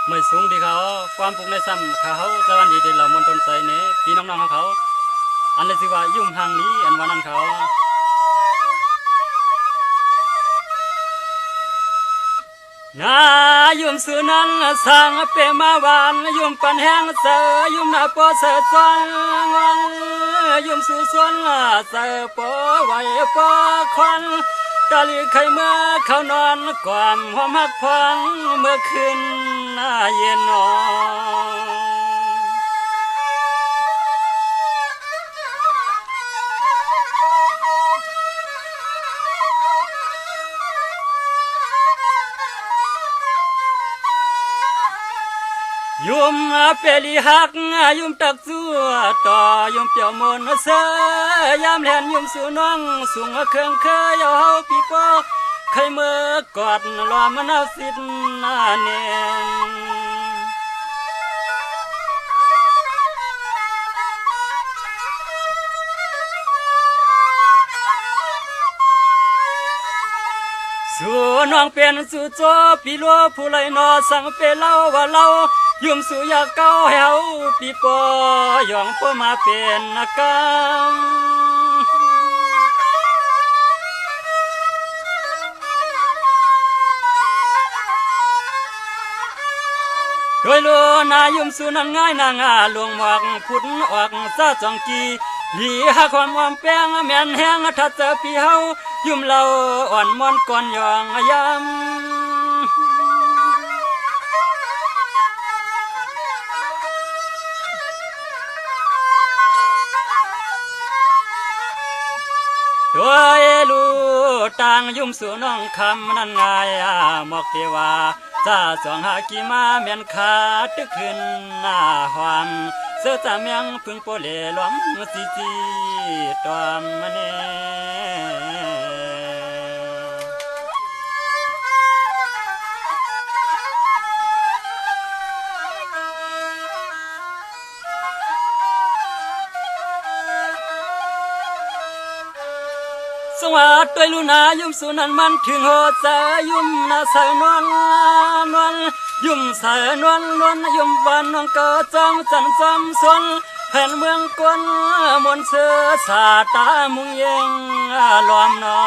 ไม่สูงที่เขาความปลูกในซ้ำเขาจะวันดีเดลมนตนใส่เนพี่น้องๆเขาอันเลยสิว่ายุ่มห่างนี้อันวันนั้นเขานายุ่มสื่อนั้นสั่งเปมาวานยุ่มปันแห้งเสือยุ่มหน้าปอเสือจวนยุ่มสื่อส่วนเสือปอไหวปอควันกะลีไข่เมื่อเขานอนความหอมหักพังเมื่อคืนเย็นนยุมเปรีหักยุมตักซัวต่อยุมเปียวมนเสยยามแลนยุมสู่น้องสูงเครื่องเคยเอาเฮาปีปอใครเมื่อกอดลอมนาสิทนาเนสู่น้องเป็นสู่โจปีลัวผู้ไรนอสั่งเปเล่าว่าเล่ายุ่มสู่อยากเก้าเฮาปีปอยองปอมาเป็นนักกโดยลัวนายุ่มสู่นั้นง่ายนางาลวงหมอกพุดออกซาจองกีหลีหาความวามแป้งแม่นแห้งทัดเจอปีเฮายุ่มเราอ่อนมอนก่อนยองยำตัวลูต่างยุ่มสู่น้องคำนั้นง่ายหมอกเทวาจ้าสองหากีมาเมียนขาตึกขึ้นหน้าหวามเสือจ่าเมียงพึ่งโปเลหลวมสีจีตอมเนสวัสดีลูนายุ่มสุนันมันถึงโหดเสยุ่มนาเสนวลยุ่มเสนวลยุ่มวันน้องเกิดจอมจันจอมสนแผ่นเมืองกวนมนเสือสาตามุงเยงล้อมนอ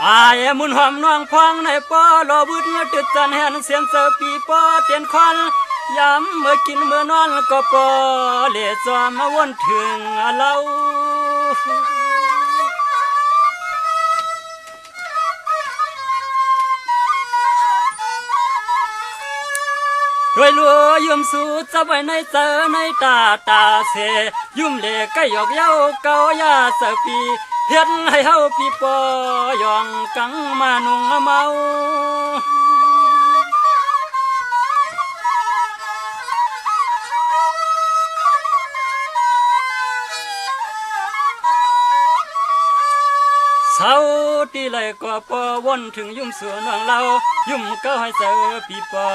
อายมุนหอมน้องพองในปอรอบุญตึดจันแหนเสียงเสือปีปอเตียนควันย้ำเมื่อกินเมื่อนอนก็ปอเล่จอมมาวนถึงเราโดยลัวยุ่มสู่จะไว้ในเจอในตาเสยุ่มเล่ก็หยอกเย้าเกายาเสปีเฮ็ดให้เฮาปีปอยองกังมานุ่งเมาเศร้าตีไหลก็ปอวนถึงยุ่มสู่น้องเรายุ่มก็ให้เจอปีปอ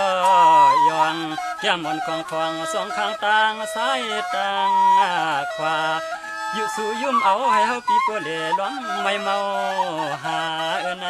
ยองแก้มอ่อนของทองสองข้างต่างสายต่างขวาอยู่สู่ยุ่มเอาให้เฮาปีโปเล่ล้อมไม่เมาหาไหน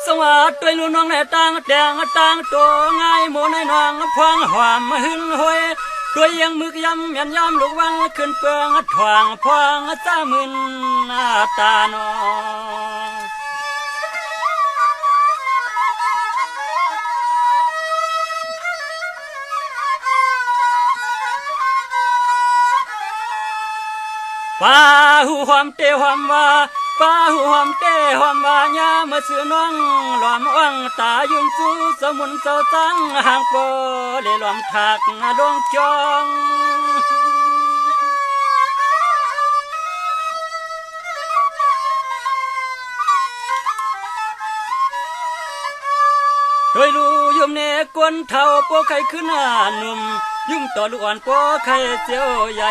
สวัสดีลูกน้องในต่างแดงต่างตัวง่ายโมในน้องพวงหอมหึ่งหวยตัวยังมึกยำยันยำลูกวังขึ้นเปลืองทวงพวงจ้ามึนตาโนป้าหูหอมเตหอมว่าป้าหูหอมเตหอมว่าญามาซื้อน้องหลอมอ่างตายุ่งสู้สมุนเจ้าจังห่างโปเลยหลอมถักดวงจองโดยรู้ย มเนกวนเท่าโปไข่ขึ้นหนุ่มยุ่มต่อลูกอ่อนปอไข่เจียวใหญ่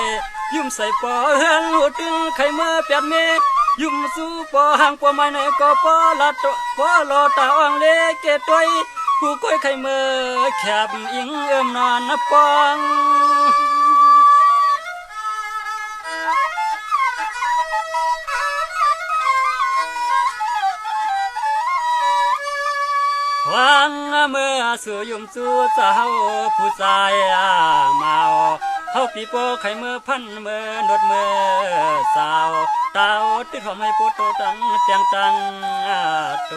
ยุ่มใส่ปอเฮือนหูตึงไข่เมื่อเปียดเมยุ่มสู้ปอห่างปอไม้ในก็ปอละตปอลอตาอ่างเล็กเกตวยผู้ก้อยไข่เมื่อแคบอิงเอื้อมนอนนับปองวังเมื่อสู่ยุ่มสู่เจ้าผู้ชายเมาเฮาปีโป้ไข่เมื่อพันเมื่อนวดเมื่อสาวเต้าติดหอมให้โปโตตังเตียงตังโต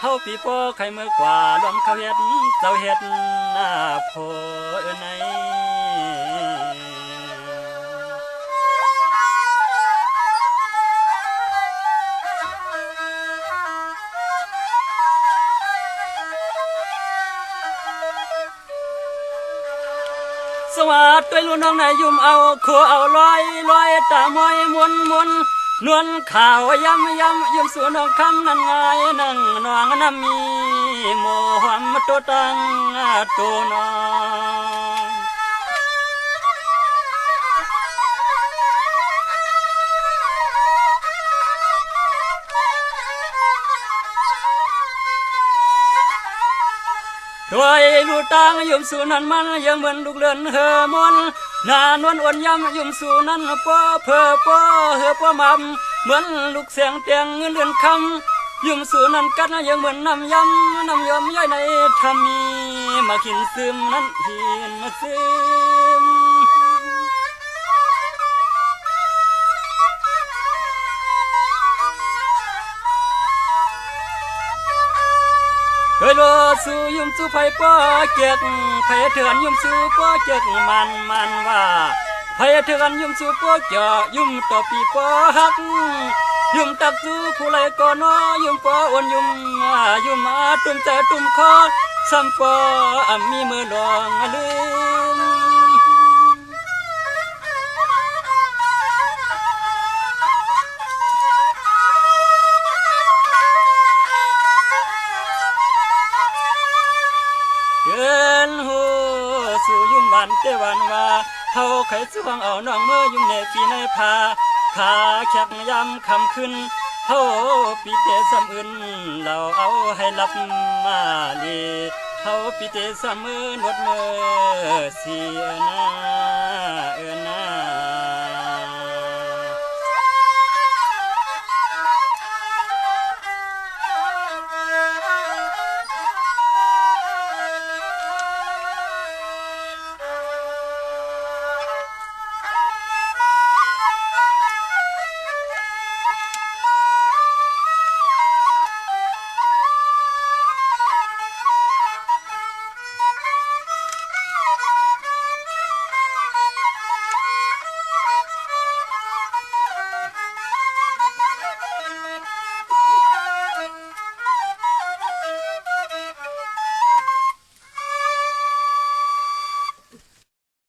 เฮาปีโป้ไข่เมื่อกว่าล้อมเขาเฮ็ดเจ้าเฮ็ดโพใน สวัสดีลูกน้องนายยุ่มเอาขัวเอาลอยลอยตามอยมวนมวนนวลข่าวยำยำยุ่มสู่น้องคำนั่นไงนั่งนองน้ำมีโมหวมตัวตังตัวน้องด้วยลูตังยุ่มสู่นั้นมันยังเหมือนลูกเลือนเฮมอนนานวลอ่อนยำยุ่มสู่นั้นป้อเพอป้อเฮป้อมำเหมือนลูกเสียงเตียงเงินเดือนคำยุ่มสู่นั้นกันยังเหมือนน้ำยำย่อยในทำมีมาขินซึมนั้นหินมาซึมเคยโลสู่ยุ่มสู่ไผ่ป้อเกียกไผ่เถื่อนยุ่มสู่ป้อเกียกมันว่าไผ่เถื่อนยุ่มสู่ป้อเกียยุ่มต่อปีป้อหักยุ่มตักสู่ผู้ไรก่อนยุ่มป้ออ่อนยุ่มมาตุ่มแต่ตุ่มคอซ้ำป้อมีมือลองลืมเกินหูสู่ยุ่มวันเตวันว่าเฮาไขสวงเอาน้องเมื่อยุ่มในปีในพาขาแขกยำคำขึ้นเฮาปีเตสำอื่นเราเอาให้ลับมาลีเฮาปีเตสำมือนวดมือเสียนา